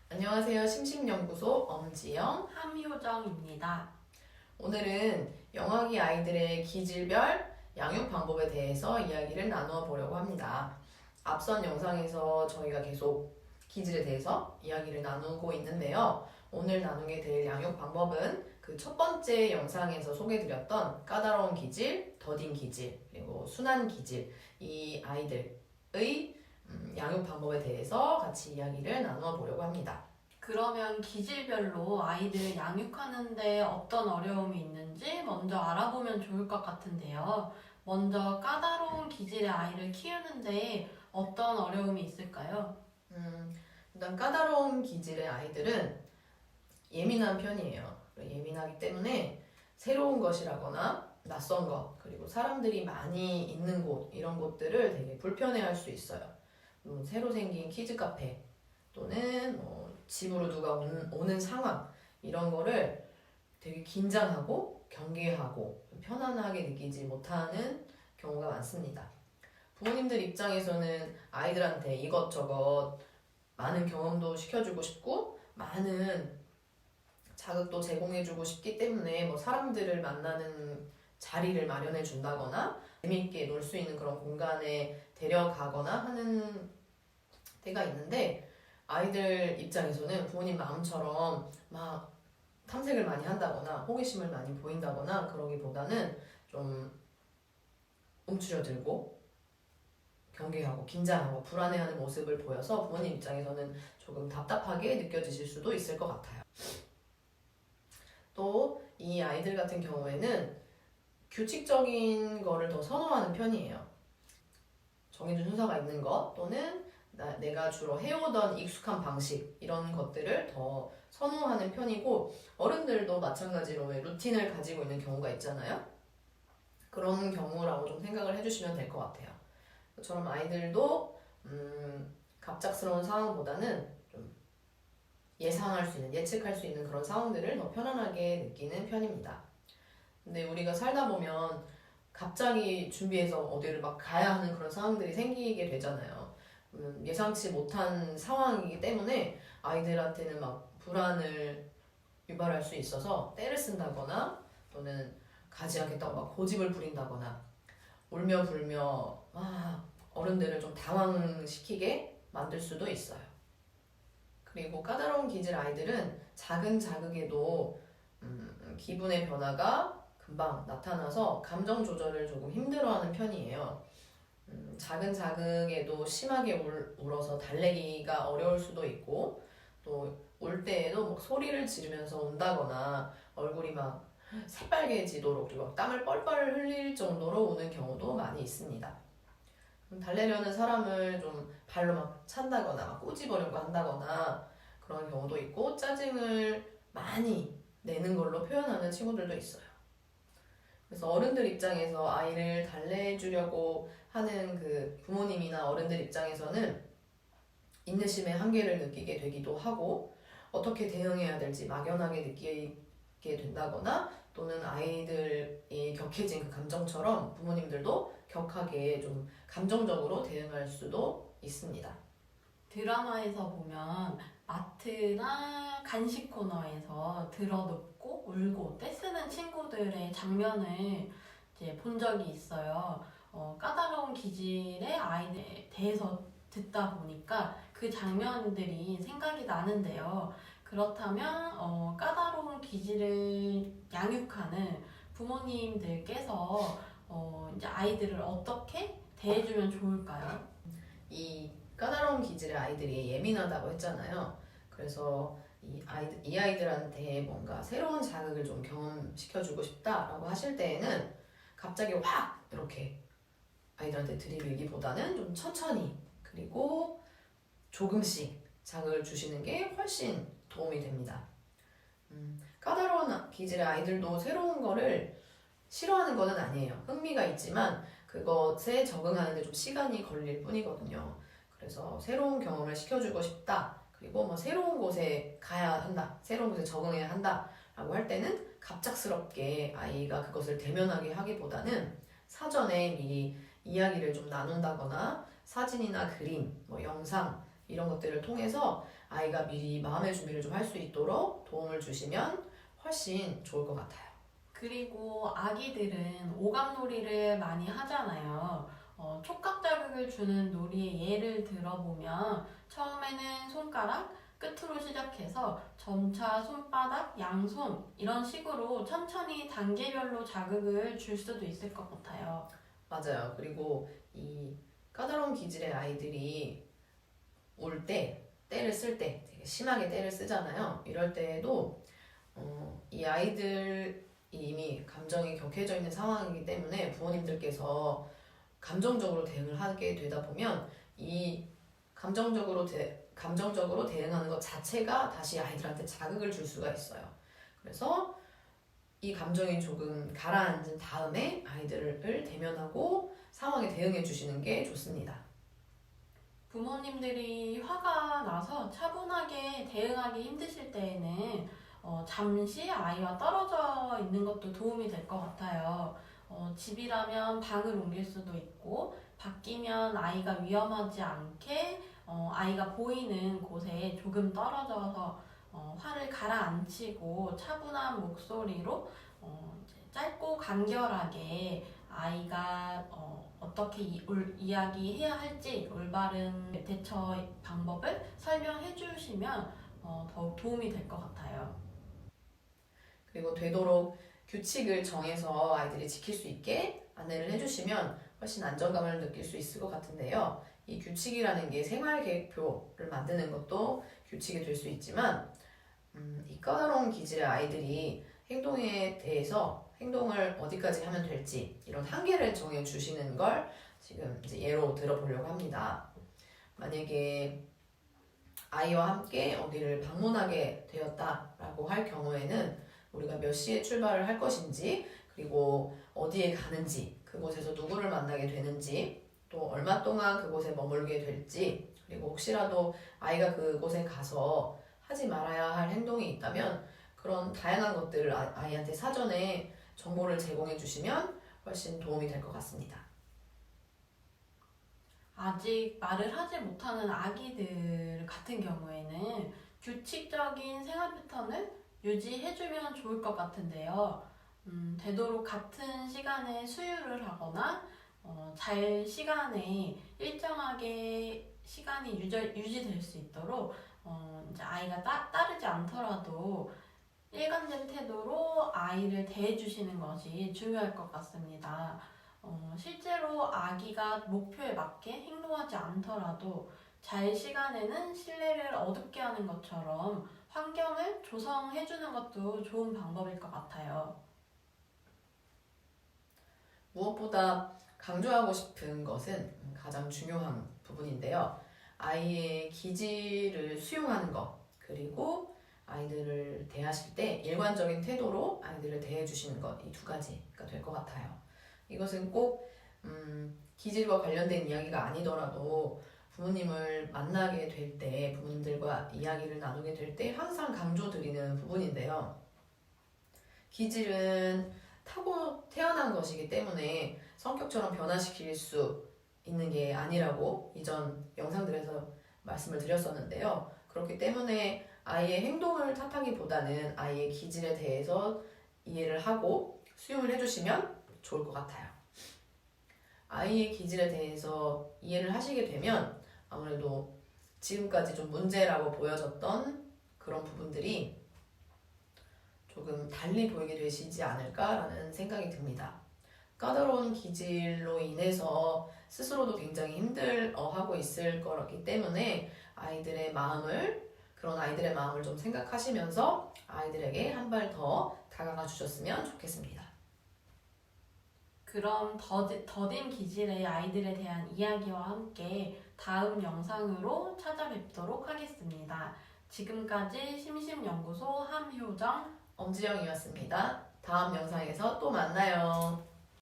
안녕하세요. 심심연구소 엄지영. 함효정입니다. 오늘은 영아기 아이들의 기질별 양육 방법에 대해서 이야기를 나누어 보려고 합니다. 앞선 영상에서 저희가 계속 기질에 대해서 이야기를 나누고 있는데요. 오늘 나누게 될 양육 방법은 그 첫 번째 영상에서 소개드렸던 까다로운 기질, 더딘 기질, 그리고 순한 기질, 이 아이들의 양육 방법에 대해서 같이 이야기를 나누어 보려고 합니다. 그러면 기질별로 아이들 양육하는데 어떤 어려움이 있는지 먼저 알아보면 좋을 것 같은데요. 먼저 까다로운 기질의 아이를 키우는데 어떤 어려움이 있을까요? 일단 까다로운 기질의 아이들은 예민한 편이에요. 예민하기 때문에 새로운 것이라거나 낯선 것, 그리고 사람들이 많이 있는 곳, 이런 곳들을 되게 불편해할 수 있어요. 새로 생긴 키즈 카페 또는 집으로 누가 오는 상황, 이런 거를 되게 긴장하고 경계하고 편안하게 느끼지 못하는 경우가 많습니다. 부모님들 입장에서는 아이들한테 이것저것 많은 경험도 시켜주고 싶고 많은 자극도 제공해주고 싶기 때문에 사람들을 만나는 자리를 마련해 준다거나 재미있게 놀 수 있는 그런 공간에 데려가거나 하는 때가 있는데, 아이들 입장에서는 부모님 마음처럼 막 탐색을 많이 한다거나 호기심을 많이 보인다거나 그러기보다는 좀 움츠려들고 경계하고 긴장하고 불안해하는 모습을 보여서 부모님 입장에서는 조금 답답하게 느껴지실 수도 있을 것 같아요. 또 이 아이들 같은 경우에는 규칙적인 거를 더 선호하는 편이에요. 정해진 순서가 있는 것 또는 내가 주로 해오던 익숙한 방식, 이런 것들을 더 선호하는 편이고, 어른들도 마찬가지로 루틴을 가지고 있는 경우가 있잖아요. 그런 경우라고 좀 생각을 해주시면 될 것 같아요. 그처럼 아이들도 갑작스러운 상황보다는 좀 예상할 수 있는, 예측할 수 있는 그런 상황들을 더 편안하게 느끼는 편입니다. 근데 우리가 살다 보면 갑자기 준비해서 어디를 막 가야 하는 그런 상황들이 생기게 되잖아요. 예상치 못한 상황이기 때문에 아이들한테는 막 불안을 유발할 수 있어서 떼를 쓴다거나 또는 가지 않겠다고 막 고집을 부린다거나 울며 불며 어른들을 좀 당황시키게 만들 수도 있어요. 그리고 까다로운 기질 아이들은 작은 자극에도 기분의 변화가 금방 나타나서 감정 조절을 조금 힘들어하는 편이에요. 작은 자극에도 심하게 울어서 달래기가 어려울 수도 있고, 또 울 때에도 막 소리를 지르면서 운다거나 얼굴이 막 새빨개지도록 그리고 땀을 뻘뻘 흘릴 정도로 우는 경우도 많이 있습니다. 달래려는 사람을 좀 발로 막 찬다거나 막 꼬집으려고 한다거나 그런 경우도 있고, 짜증을 많이 내는 걸로 표현하는 친구들도 있어요. 그래서 어른들 입장에서 아이를 달래주려고 하는 그 부모님이나 어른들 입장에서는 인내심의 한계를 느끼게 되기도 하고, 어떻게 대응해야 될지 막연하게 느끼게 된다거나 또는 아이들이 격해진 그 감정처럼 부모님들도 격하게 좀 감정적으로 대응할 수도 있습니다. 드라마에서 보면 마트나 간식 코너에서 들어눕고 울고 떼쓰는 친구들의 장면을 이제 본 적이 있어요. 까다로운 기질의 아이들에 대해서 듣다 보니까 그 장면들이 생각이 나는데요. 그렇다면 까다로운 기질을 양육하는 부모님들께서 이제 아이들을 어떻게 대해주면 좋을까요? 이 까다로운 기질의 아이들이 예민하다고 했잖아요. 그래서 이 아이들한테 뭔가 새로운 자극을 좀 경험시켜주고 싶다라고 하실 때에는 갑자기 확 이렇게 아이들한테 들이밀기보다는 좀 천천히 그리고 조금씩 자극을 주시는 게 훨씬 도움이 됩니다. 까다로운 기질의 아이들도 새로운 거를 싫어하는 거는 아니에요. 흥미가 있지만 그것에 적응하는데 좀 시간이 걸릴 뿐이거든요. 그래서 새로운 경험을 시켜주고 싶다. 그리고 새로운 곳에 가야 한다. 새로운 곳에 적응해야 한다. 라고 할 때는 갑작스럽게 아이가 그것을 대면하게 하기보다는 사전에 미리 이야기를 좀 나눈다거나 사진이나 그림, 영상 이런 것들을 통해서 아이가 미리 마음의 준비를 좀 할 수 있도록 도움을 주시면 훨씬 좋을 것 같아요. 그리고 아기들은 오감놀이를 많이 하잖아요. 촉각 자극을 주는 놀이의 예를 들어보면 처음에는 손가락 끝으로 시작해서 점차 손바닥, 양손 이런 식으로 천천히 단계별로 자극을 줄 수도 있을 것 같아요. 맞아요. 그리고 이 까다로운 기질의 아이들이 울 때, 때를 쓸 때 되게 심하게 때를 쓰잖아요. 이럴 때에도 이 아이들이 이미 감정이 격해져 있는 상황이기 때문에 부모님들께서 감정적으로 대응을 하게 되다 보면 이 감정적으로 대응하는 것 자체가 다시 아이들한테 자극을 줄 수가 있어요. 그래서 이 감정이 조금 가라앉은 다음에 아이들을 대면하고 상황에 대응해 주시는 게 좋습니다. 부모님들이 화가 나서 차분하게 대응하기 힘드실 때에는 잠시 아이와 떨어져 있는 것도 도움이 될 것 같아요. 집이라면 방을 옮길 수도 있고, 바뀌면 아이가 위험하지 않게 아이가 보이는 곳에 조금 떨어져서 화를 가라앉히고 차분한 목소리로 이제 짧고 간결하게 아이가 어떻게 이야기해야 할지 올바른 대처 방법을 설명해 주시면 더욱 도움이 될 것 같아요. 그리고 되도록 규칙을 정해서 아이들이 지킬 수 있게 안내를 해주시면 훨씬 안정감을 느낄 수 있을 것 같은데요. 이 규칙이라는 게 생활계획표를 만드는 것도 규칙이 될 수 있지만 이 까다로운 기질의 아이들이 행동에 대해서 행동을 어디까지 하면 될지 이런 한계를 정해 주시는 걸 지금 이제 예로 들어보려고 합니다. 만약에 아이와 함께 어디를 방문하게 되었다라고 할 경우에는 우리가 몇 시에 출발을 할 것인지, 그리고 어디에 가는지, 그곳에서 누구를 만나게 되는지, 또 얼마 동안 그곳에 머물게 될지, 그리고 혹시라도 아이가 그곳에 가서 하지 말아야 할 행동이 있다면 그런 다양한 것들을 아이한테 사전에 정보를 제공해 주시면 훨씬 도움이 될 것 같습니다. 아직 말을 하지 못하는 아기들 같은 경우에는 규칙적인 생활 패턴을 유지해주면 좋을 것 같은데요. 되도록 같은 시간에 수유를 하거나 잘 시간에 일정하게 시간이 유지될 수 있도록 이제 아이가 따르지 않더라도 일관된 태도로 아이를 대해주시는 것이 중요할 것 같습니다. 실제로 아기가 목표에 맞게 행동하지 않더라도 잘 시간에는 신뢰를 얻게 하는 것처럼 환경을 조성해주는 것도 좋은 방법일 것 같아요. 무엇보다 강조하고 싶은 것은 가장 중요한 부분인데요. 아이의 기질을 수용하는 것, 그리고 아이들을 대하실 때 일관적인 태도로 아이들을 대해주시는 것, 이 두 가지가 될 것 같아요. 이것은 꼭 기질과 관련된 이야기가 아니더라도 부모님을 만나게 될 때, 부모님들과 이야기를 나누게 될 때 항상 강조드리는 부분인데요. 기질은 타고 태어난 것이기 때문에 성격처럼 변화시킬 수 있는 게 아니라고 이전 영상들에서 말씀을 드렸었는데요. 그렇기 때문에 아이의 행동을 탓하기보다는 아이의 기질에 대해서 이해를 하고 수용을 해주시면 좋을 것 같아요. 아이의 기질에 대해서 이해를 하시게 되면 아무래도 지금까지 좀 문제라고 보여졌던 그런 부분들이 조금 달리 보이게 되시지 않을까라는 생각이 듭니다. 까다로운 기질로 인해서 스스로도 굉장히 힘들어하고 있을 거기 때문에 그런 아이들의 마음을 좀 생각하시면서 아이들에게 한 발 더 다가가 주셨으면 좋겠습니다. 그럼 더딘 기질의 아이들에 대한 이야기와 함께 다음 영상으로 찾아뵙도록 하겠습니다. 지금까지 심심연구소 함효정 엄지영이었습니다. 다음 영상에서 또 만나요.